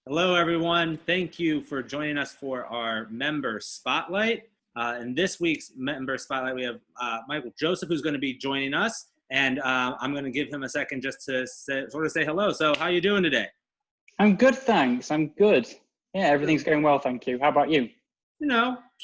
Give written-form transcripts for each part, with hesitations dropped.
Hello, everyone. Thank you for joining us for our member spotlight. In this week's member spotlight, we have Michael Joseph, who's going to be joining us, and I'm going to give him a second just to say hello. So, how are you doing today? I'm good, thanks. I'm good. Yeah, everything's going well, thank you. How about you?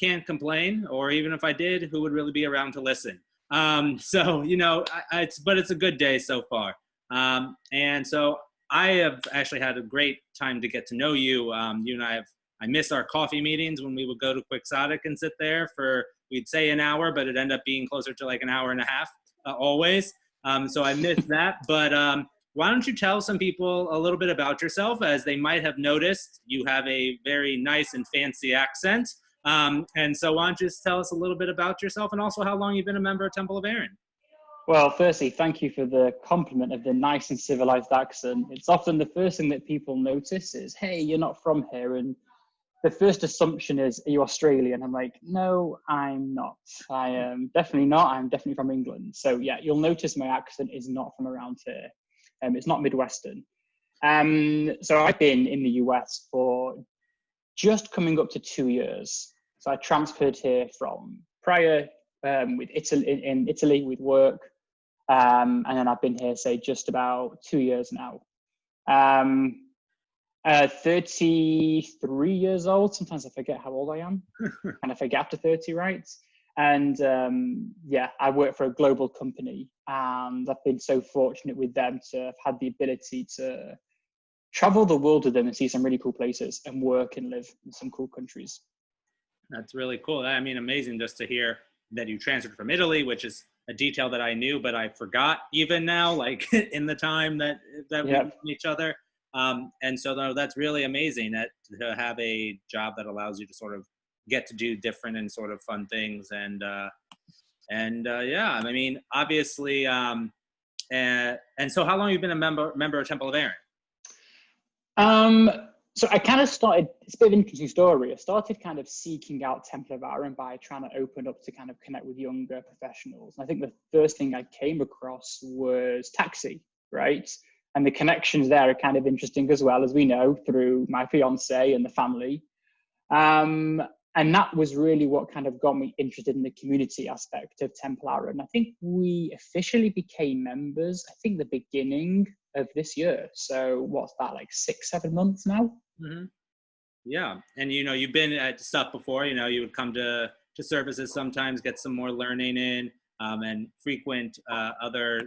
Can't complain. Or even if I did, who would really be around to listen? It's a good day so far. And so I have actually had a great time to get to know you. You and I miss our coffee meetings when we would go to Quixotic and sit there for, we'd say an hour, but it ended up being closer to like an hour and a half always. So I miss that. But why don't you tell some people a little bit about yourself? As they might have noticed, you have a very nice and fancy accent. And so why don't you just tell us a little bit about yourself and also how long you've been a member of Temple of Aaron? Well, firstly, thank you for the compliment of the nice and civilized accent. It's often the first thing that people notice is, hey, you're not from here. And the first assumption is, are you Australian? I'm like, no, I'm not. I am definitely not. I'm definitely from England. So yeah, you'll notice my accent is not from around here. It's not Midwestern. So I've been in the US for just coming up to 2 years. So I transferred here from prior with Italy in Italy with work, and then I've been here say just about 2 years now. 33 years old. Sometimes I forget how old I am, and I forget after 30, right? And yeah, I work for a global company, and I've been so fortunate with them to have had the ability to travel the world with them and see some really cool places and work and live in some cool countries. That's really cool. I mean, amazing just to hear that you transferred from Italy, which is a detail that I knew, but I forgot even now, like in the time that we Yeah. knew each other. And so no, that's really amazing that to have a job that allows you to sort of get to do different and sort of fun things. Yeah, I mean, obviously, and so how long have you been a member of Temple of Aaron? So I kind of started, it's a bit of an interesting story. I started kind of seeking out Temple of Aaron by trying to open up to kind of connect with younger professionals. And I think the first thing I came across was taxi, right? And the connections there are kind of interesting as well, as we know, through my fiance and the family. And that was really what kind of got me interested in the community aspect of Temple Aaron. I think we officially became members, I think the beginning of this year. So what's that, like 6-7 months now? Mm-hmm. Yeah, and you've been at stuff before. You would come to services sometimes, get some more learning in, and frequent other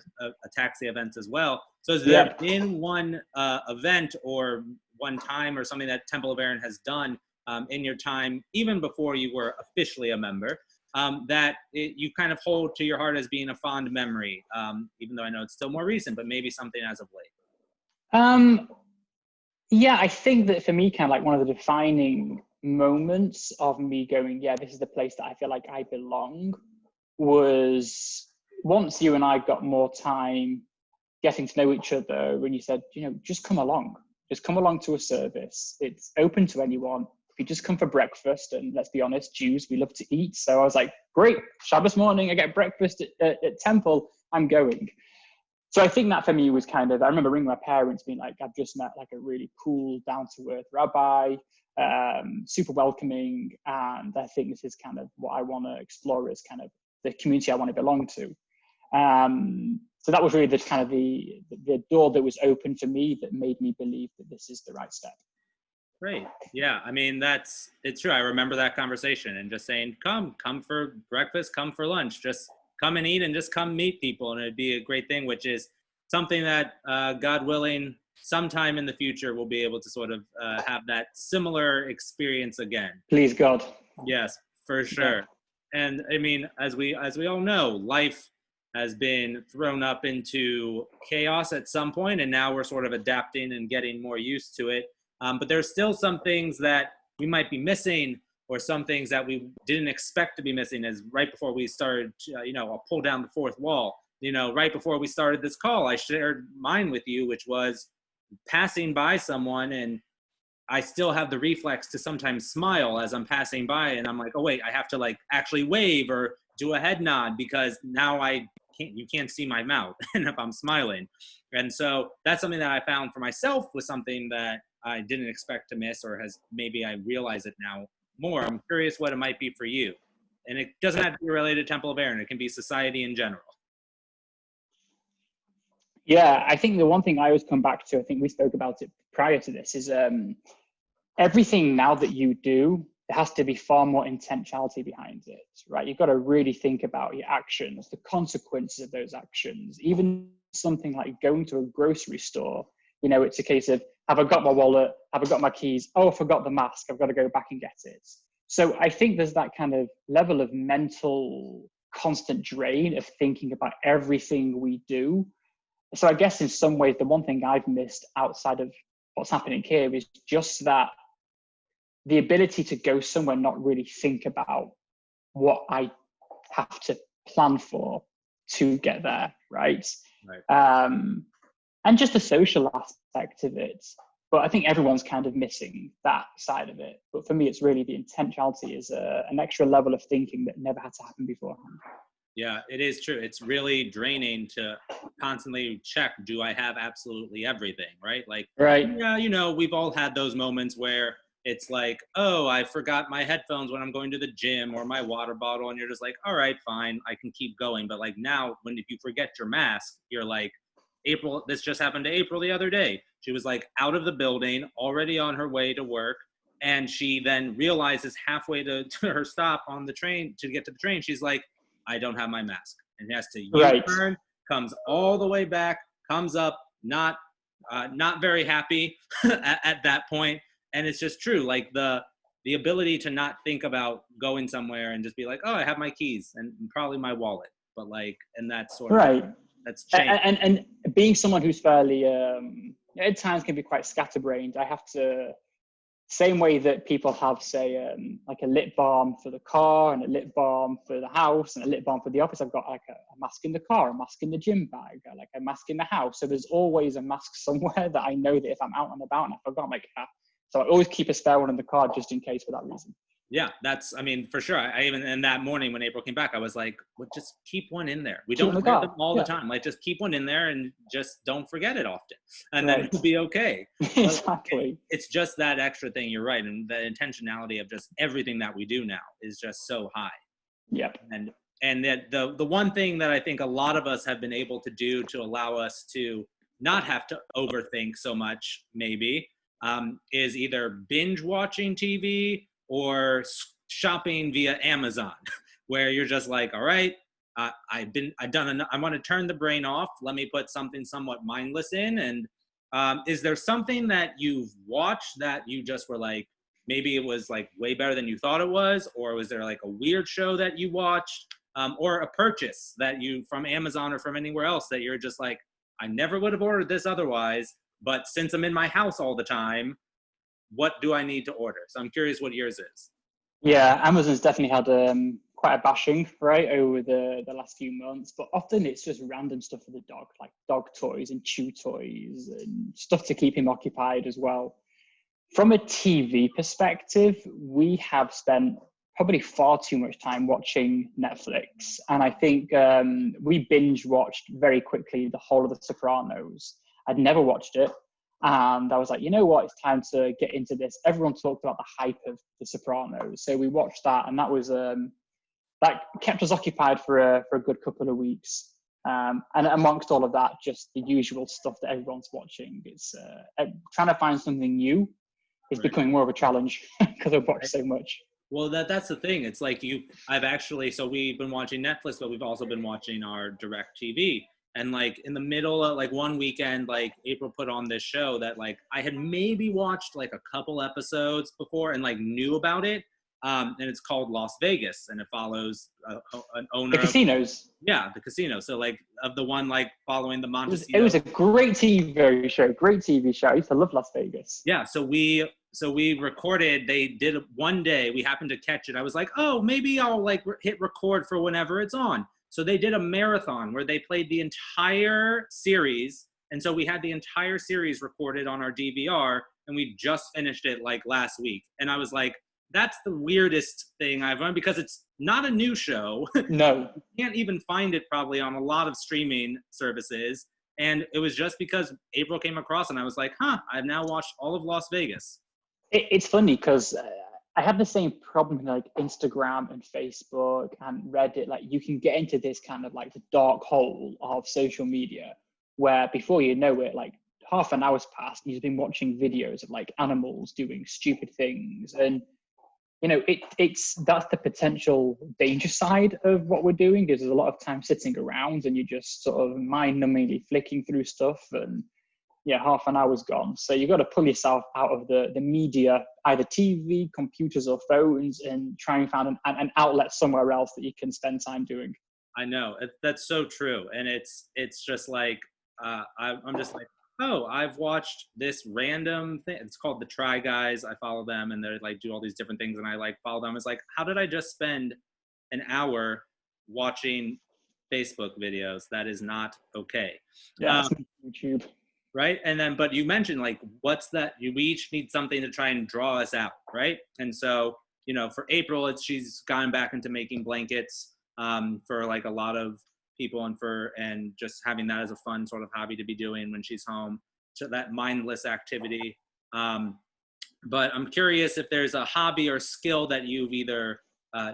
taxi events as well. So, has there been one event or one time or something that Temple of Aaron has done in your time, even before you were officially a member, that you kind of hold to your heart as being a fond memory, even though I know it's still more recent, but maybe something as of late? Yeah, I think that for me, kind of like one of the defining moments of me going, yeah, this is the place that I feel like I belong, was once you and I got more time getting to know each other, when you said, just come along to a service. It's open to anyone. If you just come for breakfast, and let's be honest, Jews, we love to eat. So I was like, great, Shabbos morning, I get breakfast at Temple, I'm going. So I think that for me was kind of, I remember ringing my parents being like, I've just met like a really cool, down-to-earth rabbi, super welcoming. And I think this is kind of what I want to explore as kind of the community I want to belong to. So that was really the kind of the door that was open to me that made me believe that this is the right step. Great. Yeah. I mean, it's true. I remember that conversation and just saying, come for breakfast, come for lunch, just come and eat and just come meet people. And it'd be a great thing, which is something that, God willing, sometime in the future, we'll be able to sort of have that similar experience again. Please, God. Yes, for sure. Yeah. And I mean, as we all know, life has been thrown up into chaos at some point, and now we're sort of adapting and getting more used to it. But there's still some things that we might be missing, or some things that we didn't expect to be missing. As right before we started, I'll pull down the fourth wall. Right before we started this call, I shared mine with you, which was passing by someone, and I still have the reflex to sometimes smile as I'm passing by, and I'm like, oh wait, I have to like actually wave or do a head nod because now you can't see my mouth and if I'm smiling. And so that's something that I found for myself was something that I didn't expect to miss, or has maybe I realize it now more. I'm curious what it might be for you. And it doesn't have to be related to Temple of Aaron. It can be society in general. Yeah, I think the one thing I always come back to, I think we spoke about it prior to this, is everything now that you do, there has to be far more intentionality behind it, right? You've got to really think about your actions, the consequences of those actions. Even something like going to a grocery store, you know, it's a case of, have I got my wallet? Have I got my keys? Oh, I forgot the mask. I've got to go back and get it. So I think there's that kind of level of mental constant drain of thinking about everything we do. So I guess in some ways, the one thing I've missed outside of what's happening here is just that the ability to go somewhere, not really think about what I have to plan for to get there, right? And just the social aspect of it. But I think everyone's kind of missing that side of it. But for me, it's really the intentionality is an extra level of thinking that never had to happen beforehand. Yeah, it is true. It's really draining to constantly check, do I have absolutely everything, right? Like, right. Yeah, you know, we've all had those moments where it's like, oh, I forgot my headphones when I'm going to the gym, or my water bottle, and you're just like, all right, fine, I can keep going. But like now, if you forget your mask, you're like, April, this just happened to April the other day. She was like out of the building, already on her way to work. And she then realizes halfway to her stop on the train, to get to the train, she's like, I don't have my mask. And has to U-turn, comes all the way back, comes up, not very happy at that point. And it's just true, like the ability to not think about going somewhere and just be like, oh, I have my keys and probably my wallet, but like, and that's sort of that's changed. And being someone who's fairly at times can be quite scatterbrained, I have to, same way that people have, say, like a lip balm for the car and a lip balm for the house and a lip balm for the office, I've got like a mask in the car, a mask in the gym bag, like a mask in the house. So there's always a mask somewhere that I know that if I'm out and about and I forgot my car, so I always keep a spare one in the car just in case for that reason. Yeah, that's, I mean, for sure. I even, in that morning when April came back, I was like, well, just keep one in there. We don't wear them all the time. Like, just keep one in there and just don't forget it often. And then it'll be okay. Exactly. It's just that extra thing. You're right. And the intentionality of just everything that we do now is just so high. Yep. And that the one thing that I think a lot of us have been able to do to allow us to not have to overthink so much, maybe, is either binge watching TV or shopping via Amazon, where you're just like, all right, I've done enough. I want to turn the brain off. Let me put something somewhat mindless in. And is there something that you've watched that you just were like, maybe it was like way better than you thought it was, or was there like a weird show that you watched, or a purchase that you from Amazon or from anywhere else that you're just like, I never would have ordered this otherwise, but since I'm in my house all the time, what do I need to order? So I'm curious what yours is. Yeah, Amazon's definitely had quite a bashing, right, over the last few months. But often it's just random stuff for the dog, like dog toys and chew toys and stuff to keep him occupied as well. From a TV perspective, we have spent probably far too much time watching Netflix. And I think we binge watched very quickly the whole of The Sopranos. I'd never watched it. And I was like, you know what, it's time to get into this. Everyone talked about the hype of The Sopranos. So we watched that, and that was that kept us occupied for a good couple of weeks. And amongst all of that, just the usual stuff that everyone's watching. It's trying to find something new is becoming more of a challenge because I've watched so much. Well, that's the thing. It's like so we've been watching Netflix, but we've also been watching our direct TV. And like in the middle of like one weekend, like April put on this show that like I had maybe watched like a couple episodes before and like knew about it. And it's called Las Vegas, and it follows an owner. The casinos. The casino. So like of the one like following the Montecito. It was a great TV show. Great TV show. I used to love Las Vegas. Yeah. So we recorded. They did one day. We happened to catch it. I was like, oh, maybe I'll like hit record for whenever it's on. So they did a marathon where they played the entire series. And so we had the entire series recorded on our DVR, and we just finished it like last week. And I was like, that's the weirdest thing I've done, because it's not a new show. No. You can't even find it probably on a lot of streaming services. And it was just because April came across and I was like, I've now watched all of Las Vegas. It's funny because I have the same problem with like Instagram and Facebook and Reddit. Like you can get into this kind of like the dark hole of social media where before you know it, like half an hour's passed and you've been watching videos of like animals doing stupid things. And, you know, that's the potential danger side of what we're doing is there's a lot of time sitting around and you're just sort of mind-numbingly flicking through stuff and yeah, half an hour's gone. So you got to pull yourself out of the media, either TV, computers, or phones, and try and find an outlet somewhere else that you can spend time doing. I know that's so true, and it's just like I'm just like, oh, I've watched this random thing. It's called the Try Guys. I follow them, and they like do all these different things, and I like follow them. It's like, how did I just spend an hour watching Facebook videos? That is not okay. Yeah, YouTube. Right. And then, but you mentioned like, what's that? We each need something to try and draw us out. Right. And so, you know, for April, she's gone back into making blankets for like a lot of people and just having that as a fun sort of hobby to be doing when she's home. So that mindless activity. But I'm curious if there's a hobby or skill that you've either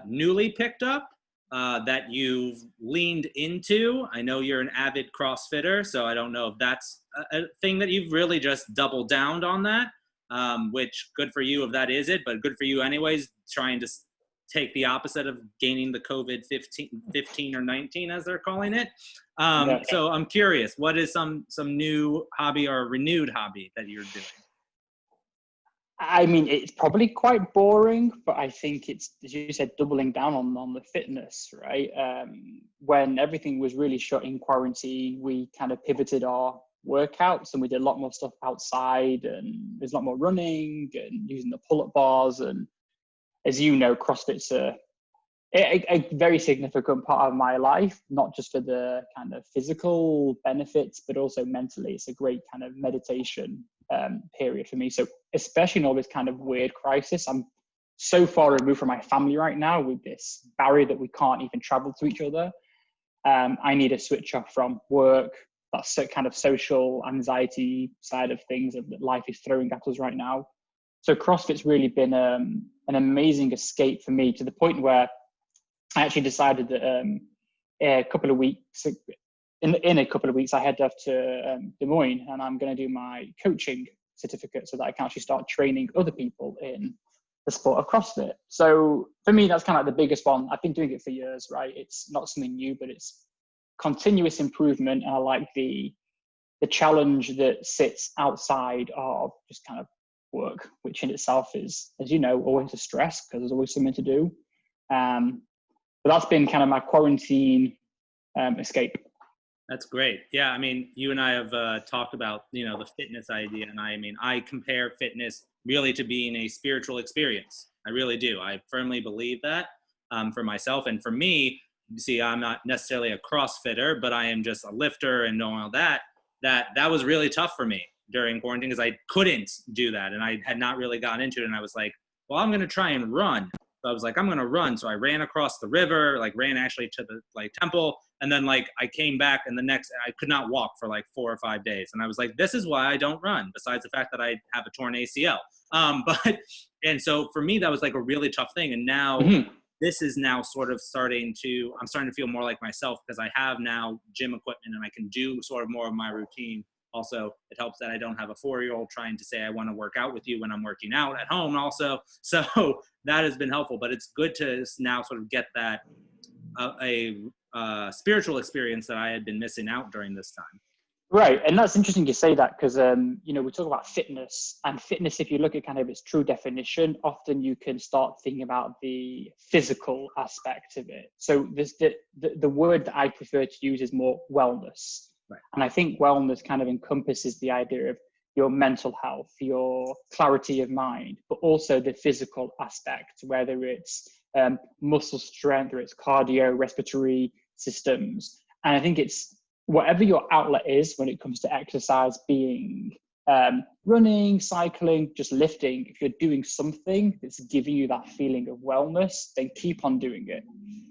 newly picked up that you've leaned into. I know you're an avid CrossFitter, so I don't know if that's a thing that you've really just doubled down on that, which good for you if that is it, but good for you anyways, trying to take the opposite of gaining the COVID 15 or 19 as they're calling it. So I'm curious, what is some new hobby or renewed hobby that you're doing? I mean, it's probably quite boring, but I think it's, as you said, doubling down on the fitness, right? When everything was really shut in quarantine, we kind of pivoted our workouts and we did a lot more stuff outside and there's a lot more running and using the pull-up bars. And as you know, CrossFit's a very significant part of my life, not just for the kind of physical benefits, but also mentally. It's a great kind of meditation period for me. So especially in all this kind of weird crisis, I'm so far removed from my family right now with this barrier that we can't even travel to each other. I need a switch off from work, that's kind of social anxiety side of things that life is throwing at us right now. So CrossFit's really been an amazing escape for me, to the point where I actually decided that a couple of weeks, in a couple of weeks, I head off to Des Moines and I'm going to do my coaching certificate so that I can actually start training other people in the sport of CrossFit. So for me, that's kind of like the biggest one. I've been doing it for years, right? It's not something new, but it's continuous improvement. And I like the challenge that sits outside of just kind of work, which in itself is, as you know, always a stress because there's always something to do. But that's been kind of my quarantine escape. That's great. Yeah, I mean, you and I have talked about, the fitness idea, and I compare fitness really to being a spiritual experience. I really do. I firmly believe that for myself. And for me, you see, I'm not necessarily a CrossFitter, but I am just a lifter and knowing all that was really tough for me during quarantine because I couldn't do that. And I had not really gotten into it. And I was like, well, I'm going to try and run. So I was like, I'm going to run. So I ran across the river, ran actually to the temple. And then I came back and I could not walk for 4 or 5 days. And I was like, this is why I don't run, besides the fact that I have a torn ACL. And so for me, that was a really tough thing. And now this is now sort of I'm starting to feel more like myself because I have now gym equipment and I can do sort of more of my routine. Also, it helps that I don't have a 4-year-old trying to say, I want to work out with you when I'm working out at home also. So that has been helpful, but it's good to now sort of get that a spiritual experience that I had been missing out during this time. Right. And that's interesting you say that because, we talk about fitness, and fitness, if you look at kind of its true definition, often you can start thinking about the physical aspect of it. So there's the word that I prefer to use is more wellness. Right. And I think wellness kind of encompasses the idea of your mental health, your clarity of mind, but also the physical aspect, whether it's muscle strength or it's cardio, respiratory systems. And I think it's whatever your outlet is when it comes to exercise being Running, cycling, just lifting, if you're doing something that's giving you that feeling of wellness, then keep on doing it.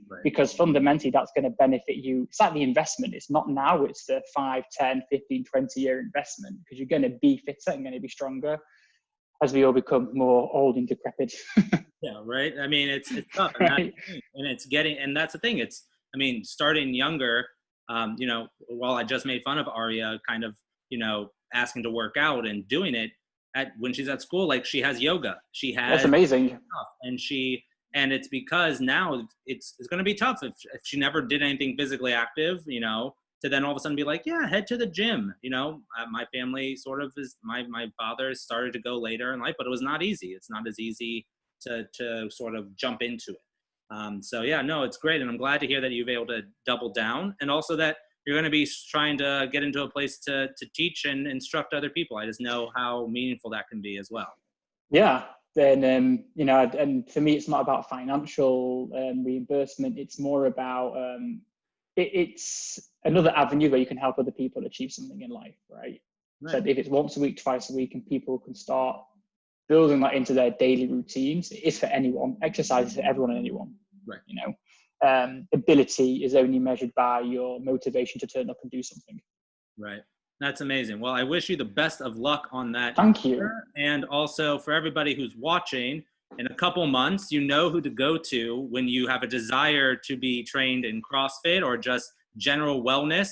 Right. Because fundamentally, that's going to benefit you. It's like the investment. It's not now, it's the 5, 10, 15, 20-year investment, because you're going to be fitter and going to be stronger as we all become more old and decrepit. Yeah, right. I mean, it's tough, Right. and it's getting, and that's the thing. It's, I mean, starting younger. You know, while I just made fun of Arya, kind of, you know, asking to work out and doing it when she's at school, like she has yoga, she has, That's amazing. and it's because now it's going to be tough if she never did anything physically active, you know, to then all of a sudden be like, yeah, head to the gym. You know, my family sort of is, my father started to go later in life, but it was not easy. It's not as easy to sort of jump into it. So yeah, no, it's great. And I'm glad to hear that you've been able to double down, and also that you're going to be trying to get into a place to teach and instruct other people. I just know how meaningful that can be as well. Yeah. Then, you know, and for me, it's not about financial reimbursement. It's more about, it's another avenue where you can help other people achieve something in life, right? So if it's once a week, twice a week, and people can start building that into their daily routines, it's for anyone. Exercise is for everyone and anyone. Right. You know, ability is only measured by your motivation to turn up and do something. Right. That's amazing. Well, I wish you the best of luck on that. Thank you. And also for everybody who's watching, in a couple months, you know who to go to when you have a desire to be trained in CrossFit or just general wellness.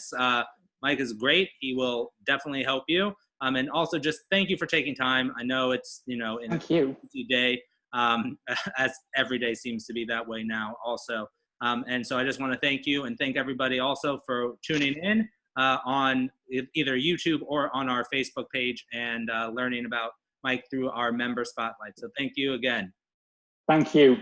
Mike is great. He will definitely help you. And also just thank you for taking time. I know it's, you know, in a busy day, as every day seems to be that way now also. And so I just want to thank you and thank everybody also for tuning in on either YouTube or on our Facebook page and learning about Mike through our member spotlight. So thank you again. Thank you.